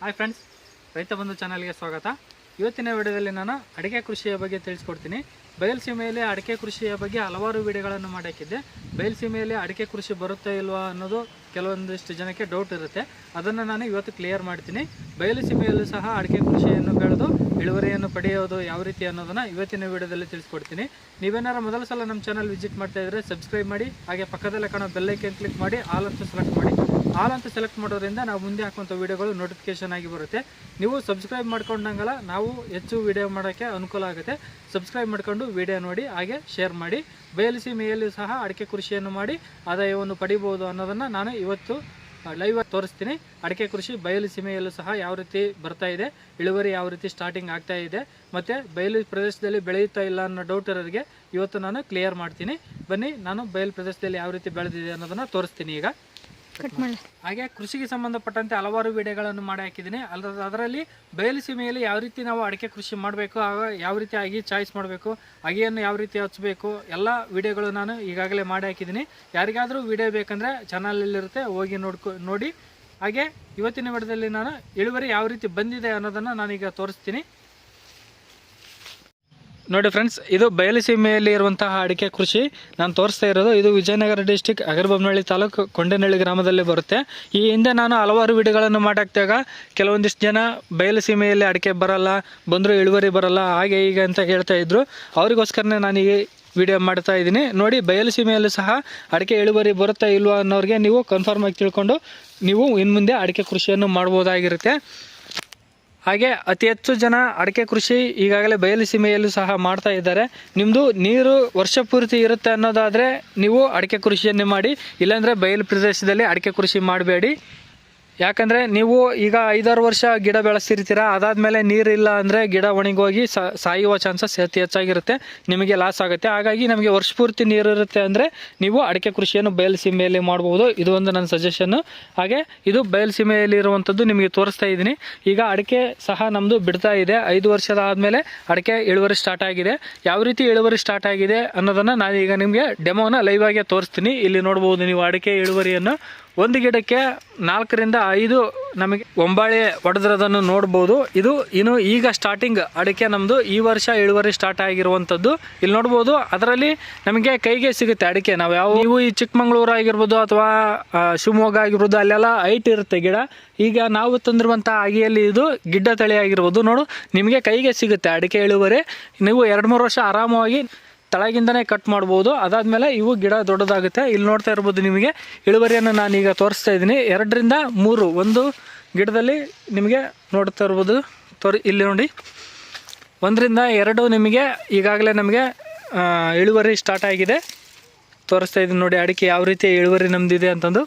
Hi friends, ರೈತ ಬಂಧು ಚಾನಲ್ಗೆ ಸ್ವಾಗತ. ಇವತ್ತಿನ ವಿಡಿಯೋದಲ್ಲಿ ನಾನು ಅಡಿಕೆ ಕೃಷಿಯ ಬಗ್ಗೆ ತಿಳಿಸ್ಕೊಡ್ತೀನಿ. ಬಯಲುಸೀಮೆಯಲ್ಲಿ ಅಡಿಕೆ ಕೃಷಿಯ ಬಗ್ಗೆ ಹಲವಾರು ವಿಡಿಯೋಗಳನ್ನು ಮಾಡಾಕಿದ್ದೆ. ಬಯಲುಸೀಮೆಯಲ್ಲಿ ಅಡಿಕೆ ಕೃಷಿ ಬರುತ್ತಾ ಇಲ್ವಾ ಅನ್ನೋದು ಕೆಲವೊಂದಿಷ್ಟು ಜನಕ್ಕೆ ಡೌಟ್ ಇರುತ್ತೆ. ಅದನ್ನು ನಾನು ಇವತ್ತು ಕ್ಲಿಯರ್ ಮಾಡ್ತೀನಿ. ಬಯಲುಸೀಮೆಯಲ್ಲೂ ಸಹ ಅಡಿಕೆ ಕೃಷಿಯನ್ನು ಬೆಳೆದು ಇಳುವರಿಯನ್ನು ಪಡೆಯೋದು ಯಾವ ರೀತಿ ಅನ್ನೋದನ್ನು ಇವತ್ತಿನ ವಿಡಿಯೋದಲ್ಲಿ ತಿಳಿಸ್ಕೊಡ್ತೀನಿ. ನೀವೇನಾರು ಮೊದಲ ಸಲ ನಮ್ಮ ಚಾನಲ್ ವಿಸಿಟ್ ಮಾಡ್ತಾ ಇದ್ದರೆ ಸಬ್ಸ್ಕ್ರೈಬ್ ಮಾಡಿ, ಹಾಗೆ ಪಕ್ಕದಲ್ಲೇ ಕಾಣೋ ಬೆಲ್ ಐಕಾನ್ ಕ್ಲಿಕ್ ಮಾಡಿ ಆಲ್ ಅಂತ ಸೆಲೆಕ್ಟ್ ಮಾಡಿ. ಆಲ್ ಅಂತ ಸೆಲೆಕ್ಟ್ ಮಾಡೋದ್ರಿಂದ ನಾವು ಮುಂದೆ ಹಾಕುವಂಥ ವಿಡಿಯೋಗಳು ನೋಟಿಫಿಕೇಶನ್ ಆಗಿ ಬರುತ್ತೆ. ನೀವು ಸಬ್ಸ್ಕ್ರೈಬ್ ಮಾಡ್ಕೊಂಡಂಗಲ್ಲ ನಾವು ಹೆಚ್ಚು ವಿಡಿಯೋ ಮಾಡೋಕ್ಕೆ ಅನುಕೂಲ ಆಗುತ್ತೆ. ಸಬ್ಸ್ಕ್ರೈಬ್ ಮಾಡ್ಕೊಂಡು ವಿಡಿಯೋ ನೋಡಿ, ಹಾಗೆ ಶೇರ್ ಮಾಡಿ. ಬಯಲುಸೀಮೆಯಲ್ಲೂ ಸಹ ಅಡಿಕೆ ಕೃಷಿಯನ್ನು ಮಾಡಿ ಆದಾಯವನ್ನು ಪಡಿಬೋದು ಅನ್ನೋದನ್ನು ನಾನು ಇವತ್ತು ಲೈವ್ ಆಗಿ ತೋರಿಸ್ತೀನಿ. ಅಡಿಕೆ ಕೃಷಿ ಬಯಲುಸೀಮೆಯಲ್ಲೂ ಸಹ ಯಾವ ರೀತಿ ಬರ್ತಾ ಇದೆ, ಇಳುವರಿ ಯಾವ ರೀತಿ ಸ್ಟಾರ್ಟಿಂಗ್ ಆಗ್ತಾ ಇದೆ, ಮತ್ತು ಬಯಲು ಪ್ರದೇಶದಲ್ಲಿ ಬೆಳೆಯುತ್ತಾ ಇಲ್ಲ ಅನ್ನೋ ಡೌಟ್ ಇರೋರಿಗೆ ಇವತ್ತು ನಾನು ಕ್ಲಿಯರ್ ಮಾಡ್ತೀನಿ. ಬನ್ನಿ, ನಾನು ಬಯಲು ಪ್ರದೇಶದಲ್ಲಿ ಯಾವ ರೀತಿ ಬೆಳೆದಿದೆ ಅನ್ನೋದನ್ನು ತೋರಿಸ್ತೀನಿ. ಈಗ ಹಾಗೆ ಕೃಷಿಗೆ ಸಂಬಂಧಪಟ್ಟಂತೆ ಹಲವಾರು ವಿಡಿಯೋಗಳನ್ನು ಮಾಡಿ ಹಾಕಿದ್ದೀನಿ. ಅದರಲ್ಲಿ ಬಯಲುಸೀಮೆಯಲ್ಲಿ ಯಾವ ರೀತಿ ನಾವು ಅಡಿಕೆ ಕೃಷಿ ಮಾಡಬೇಕು, ಯಾವ ರೀತಿ ಆಗಿ ಚಾಯ್ಸ್ ಮಾಡಬೇಕು, ಅಗಿಯನ್ನು ಯಾವ ರೀತಿ ಹಚ್ಚಬೇಕು, ಎಲ್ಲ ವಿಡಿಯೋಗಳು ನಾನು ಈಗಾಗಲೇ ಮಾಡಿ ಹಾಕಿದ್ದೀನಿ. ಯಾರಿಗಾದರೂ ವಿಡಿಯೋ ಬೇಕಂದರೆ ಚಾನಲಲ್ಲಿರುತ್ತೆ, ಹೋಗಿ ನೋಡಿ. ಹಾಗೆ ಇವತ್ತಿನ ವಿಡಿಯೋದಲ್ಲಿ ನಾನು ಇಳುವರಿ ಯಾವ ರೀತಿ ಬಂದಿದೆ ಅನ್ನೋದನ್ನು ನಾನೀಗ ತೋರಿಸ್ತೀನಿ. ನೋಡಿ ಫ್ರೆಂಡ್ಸ್, ಇದು ಬಯಲುಸೀಮೆಯಲ್ಲಿ ಇರುವಂತಹ ಅಡಿಕೆ ಕೃಷಿ ನಾನು ತೋರಿಸ್ತಾ ಇರೋದು. ಇದು ವಿಜಯನಗರ ಡಿಸ್ಟಿಕ್ ಅಗರಬೊಮ್ಮನಹಳ್ಳಿ ತಾಲೂಕು ಕೊಂಡೇನಹಳ್ಳಿ ಗ್ರಾಮದಲ್ಲಿ ಬರುತ್ತೆ. ಈ ಹಿಂದೆ ನಾನು ಹಲವಾರು ವಿಡಿಯೋಗಳನ್ನು ಮಾಡಾಕ್ದಾಗ ಕೆಲವೊಂದಿಷ್ಟು ಜನ ಬಯಲುಸೀಮೆಯಲ್ಲಿ ಅಡಿಕೆ ಬರಲ್ಲ, ಬಂದರೂ ಇಳುವರಿ ಬರಲ್ಲ, ಹಾಗೆ ಹೀಗೆ ಅಂತ ಹೇಳ್ತಾ ಇದ್ರು. ಅವರಿಗೋಸ್ಕರನೇ ನಾನು ಈ ವಿಡಿಯೋ ಮಾಡ್ತಾ ಇದ್ದೀನಿ. ನೋಡಿ, ಬಯಲುಸೀಮೆಯಲ್ಲೂ ಸಹ ಅಡಿಕೆ ಇಳುವರಿ ಬರುತ್ತಾ ಇಲ್ವಾ ಅನ್ನೋರಿಗೆ ನೀವು ಕನ್ಫರ್ಮ್ ಆಗಿ ತಿಳ್ಕೊಂಡು ನೀವು ಇನ್ನು ಮುಂದೆ ಅಡಿಕೆ ಕೃಷಿಯನ್ನು ಮಾಡ್ಬೋದಾಗಿರುತ್ತೆ. ಹಾಗೆ ಅತಿ ಹೆಚ್ಚು ಜನ ಅಡಿಕೆ ಕೃಷಿ ಈಗಾಗಲೇ ಬಯಲುಸೀಮೆಯಲ್ಲೂ ಸಹ ಮಾಡ್ತಾ ಇದ್ದಾರೆ. ನಿಮ್ಮದು ನೀರು ವರ್ಷ ಪೂರ್ತಿ ಇರುತ್ತೆ ಅನ್ನೋದಾದರೆ ನೀವು ಅಡಿಕೆ ಕೃಷಿಯನ್ನೇ ಮಾಡಿ, ಇಲ್ಲಾಂದರೆ ಬಯಲು ಪ್ರದೇಶದಲ್ಲಿ ಅಡಿಕೆ ಕೃಷಿ ಮಾಡಬೇಡಿ. ಯಾಕಂದರೆ ನೀವು ಈಗ 5-6 ವರ್ಷ ಗಿಡ ಬೆಳೆಸಿರ್ತೀರ, ಅದಾದಮೇಲೆ ನೀರಿಲ್ಲ ಅಂದರೆ ಗಿಡ ಒಣಗೋಗಿ ಸಾಯುವ ಚಾನ್ಸಸ್ ಅತಿ ಹೆಚ್ಚಾಗಿರುತ್ತೆ, ನಿಮಗೆ ಲಾಸ್ ಆಗುತ್ತೆ. ಹಾಗಾಗಿ ನಮಗೆ ವರ್ಷ ಪೂರ್ತಿ ನೀರಿರುತ್ತೆ ಅಂದರೆ ನೀವು ಅಡಿಕೆ ಕೃಷಿಯನ್ನು ಬಯಲುಸೀಮೆಯಲ್ಲಿ ಮಾಡ್ಬೋದು. ಇದು ಒಂದು ನನ್ನ ಸಜೆಷನ್ನು. ಹಾಗೆ ಇದು ಬಯಲುಸೀಮೆಯಲ್ಲಿ ಇರುವಂಥದ್ದು ನಿಮಗೆ ತೋರಿಸ್ತಾ ಇದ್ದೀನಿ. ಈಗ ಅಡಿಕೆ ಸಹ ನಮ್ಮದು ಬಿಡ್ತಾ ಇದೆ. 5 ವರ್ಷದ ಆದಮೇಲೆ ಅಡಿಕೆ ಇಳುವರಿ ಸ್ಟಾರ್ಟ್ ಆಗಿದೆ. ಯಾವ ರೀತಿ ಇಳುವರಿ ಸ್ಟಾರ್ಟ್ ಆಗಿದೆ ಅನ್ನೋದನ್ನು ನಾನೀಗ ನಿಮಗೆ ಡೆಮೋನ ಲೈವ್ ಆಗಿ ತೋರಿಸ್ತೀನಿ. ಇಲ್ಲಿ ನೋಡ್ಬೋದು ನೀವು ಅಡಿಕೆ ಇಳುವರಿಯನ್ನು. ಒಂದು ಗಿಡಕ್ಕೆ 4ರಿಂದ 5 ನಮಗೆ ಒಂಬಾಳೆ ಹೊಡೆದಿರೋದನ್ನು ನೋಡ್ಬೋದು. ಇದು ಇನ್ನು ಈಗ ಸ್ಟಾರ್ಟಿಂಗ್ ಅಡಿಕೆ ನಮ್ಮದು ಈ ವರ್ಷ ಇಳುವರಿ ಸ್ಟಾರ್ಟ್ ಆಗಿರುವಂಥದ್ದು. ಇಲ್ಲಿ ನೋಡ್ಬೋದು, ಅದರಲ್ಲಿ ನಮಗೆ ಕೈಗೆ ಸಿಗುತ್ತೆ ಅಡಿಕೆ. ನೀವು ಈ ಚಿಕ್ಕಮಂಗ್ಳೂರು ಆಗಿರ್ಬೋದು ಅಥವಾ ಶಿವಮೊಗ್ಗ ಆಗಿರ್ಬೋದು, ಅಲ್ಲೆಲ್ಲ ಹೈಟ್ ಇರುತ್ತೆ ಗಿಡ. ಈಗ ನಾವು ತಂದಿರುವಂಥ ಅಗಿಯಲ್ಲಿ ಇದು ಗಿಡ್ಡ ತಳಿ ಆಗಿರ್ಬೋದು. ನೋಡು, ನಿಮಗೆ ಕೈಗೆ ಸಿಗುತ್ತೆ ಅಡಿಕೆ ಇಳುವರಿ. ನೀವು 2-3 ವರ್ಷ ಆರಾಮವಾಗಿ ತಳಗಿಂದನೇ ಕಟ್ ಮಾಡ್ಬೋದು. ಅದಾದಮೇಲೆ ಇವು ಗಿಡ ದೊಡ್ಡದಾಗುತ್ತೆ. ಇಲ್ಲಿ ನೋಡ್ತಾ ಇರ್ಬೋದು ನಿಮಗೆ ಇಳುವರಿಯನ್ನು ನಾನೀಗ ತೋರಿಸ್ತಾ ಇದ್ದೀನಿ. 2ರಿಂದ 3 ಒಂದು ಗಿಡದಲ್ಲಿ ನಿಮಗೆ ನೋಡ್ತಾ ಇರ್ಬೋದು. ಇಲ್ಲಿ ನೋಡಿ, 1ರಿಂದ 2 ನಿಮಗೆ ಈಗಾಗಲೇ ನಮಗೆ ಇಳುವರಿ ಸ್ಟಾರ್ಟ್ ಆಗಿದೆ. ತೋರಿಸ್ತಾ ಇದ್ದೀನಿ ನೋಡಿ ಅಡಿಕೆ ಯಾವ ರೀತಿ ಇಳುವರಿ ನಮ್ಮದಿದೆ ಅಂತಂದು.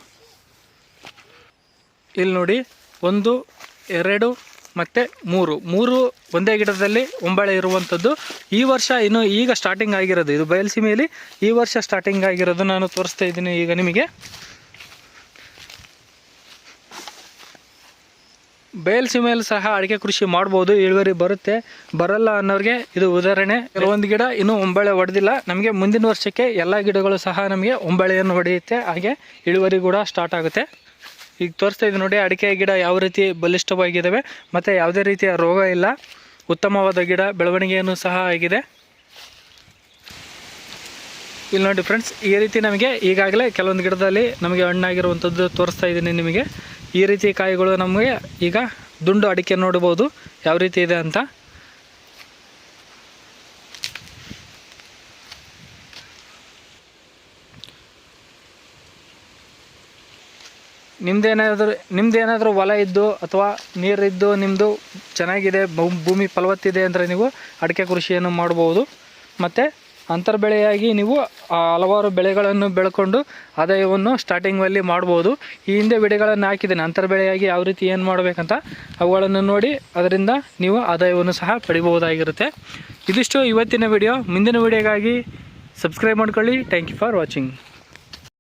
ಇಲ್ಲಿ ನೋಡಿ, 1, 2 ಮತ್ತು 3 ಒಂದೇ ಗಿಡದಲ್ಲಿ ಒಂಬಳೆ ಇರುವಂಥದ್ದು. ಈ ವರ್ಷ ಇನ್ನು ಈಗ ಸ್ಟಾರ್ಟಿಂಗ್ ಆಗಿರೋದು. ಇದು ಬಯಲುಸೀಮೆಯಲ್ಲಿ ಈ ವರ್ಷ ಸ್ಟಾರ್ಟಿಂಗ್ ಆಗಿರೋದು ನಾನು ತೋರಿಸ್ತಾ ಇದ್ದೀನಿ ಈಗ ನಿಮಗೆ. ಬಯಲುಸೀಮೆಯಲ್ಲಿ ಸಹ ಅಡಿಕೆ ಕೃಷಿ ಮಾಡ್ಬೋದು, ಇಳುವರಿ ಬರುತ್ತೆ. ಬರಲ್ಲ ಅನ್ನೋರಿಗೆ ಇದು ಉದಾಹರಣೆ. ಕೆಲವೊಂದು ಗಿಡ ಇನ್ನೂ ಒಂಬಳೆ ಹೊಡೆದಿಲ್ಲ. ನಮಗೆ ಮುಂದಿನ ವರ್ಷಕ್ಕೆ ಎಲ್ಲ ಗಿಡಗಳು ಸಹ ನಮಗೆ ಒಂಬಳೆಯನ್ನು ಹೊಡೆಯುತ್ತೆ. ಹಾಗೆ ಇಳುವರಿ ಕೂಡ ಸ್ಟಾರ್ಟ್ ಆಗುತ್ತೆ. ಈಗ ತೋರಿಸ್ತಾ ಇದ್ದೀನಿ ನೋಡಿ ಅಡಿಕೆ ಗಿಡ ಯಾವ ರೀತಿ ಬಲಿಷ್ಠವಾಗಿದ್ದಾವೆ, ಮತ್ತು ಯಾವುದೇ ರೀತಿಯ ರೋಗ ಇಲ್ಲ. ಉತ್ತಮವಾದ ಗಿಡ ಬೆಳವಣಿಗೆಯನ್ನು ಸಹ ಆಗಿದೆ. ಇಲ್ಲಿ ನೋಡಿ ಫ್ರೆಂಡ್ಸ್, ಈ ರೀತಿ ನಮಗೆ ಈಗಾಗಲೇ ಕೆಲವೊಂದು ಗಿಡದಲ್ಲಿ ನಮಗೆ ಹಣ್ಣಾಗಿರುವಂಥದ್ದು ತೋರಿಸ್ತಾ ಇದ್ದೀನಿ ನಿಮಗೆ. ಈ ರೀತಿ ಕಾಯಿಗಳು ನಮಗೆ ಈಗ ದುಂಡು ಅಡಿಕೆ ನೋಡ್ಬೋದು ಯಾವ ರೀತಿ ಇದೆ ಅಂತ. ನಿಮ್ದೇನಾದರೂ ಹೊಲ ಇದ್ದು ಅಥವಾ ನೀರಿದ್ದು ನಿಮ್ಮದು ಚೆನ್ನಾಗಿದೆ, ಭೂಮಿ ಫಲವತ್ತಿದೆ ಅಂದರೆ ನೀವು ಅಡಿಕೆ ಕೃಷಿಯನ್ನು ಮಾಡ್ಬೋದು. ಮತ್ತು ಅಂತರ್ಬೆಳೆಯಾಗಿ ನೀವು ಹಲವಾರು ಬೆಳೆಗಳನ್ನು ಬೆಳ್ಕೊಂಡು ಆದಾಯವನ್ನು ಸ್ಟಾರ್ಟಿಂಗಲ್ಲಿ ಮಾಡ್ಬೋದು. ಈ ಹಿಂದೆ ವಿಡಿಯೋಗಳನ್ನು ಹಾಕಿದ್ದೇನೆ ಅಂತರ್ಬೆಳೆಯಾಗಿ ಯಾವ ರೀತಿ ಏನು ಮಾಡಬೇಕಂತ. ಅವುಗಳನ್ನು ನೋಡಿ ಅದರಿಂದ ನೀವು ಆದಾಯವನ್ನು ಸಹ ಪಡಿಬಹುದಾಗಿರುತ್ತೆ. ಇದಿಷ್ಟು ಇವತ್ತಿನ ವಿಡಿಯೋ. ಮುಂದಿನ ವಿಡಿಯೋಗಾಗಿ ಸಬ್ಸ್ಕ್ರೈಬ್ ಮಾಡ್ಕೊಳ್ಳಿ. Thank you for watching.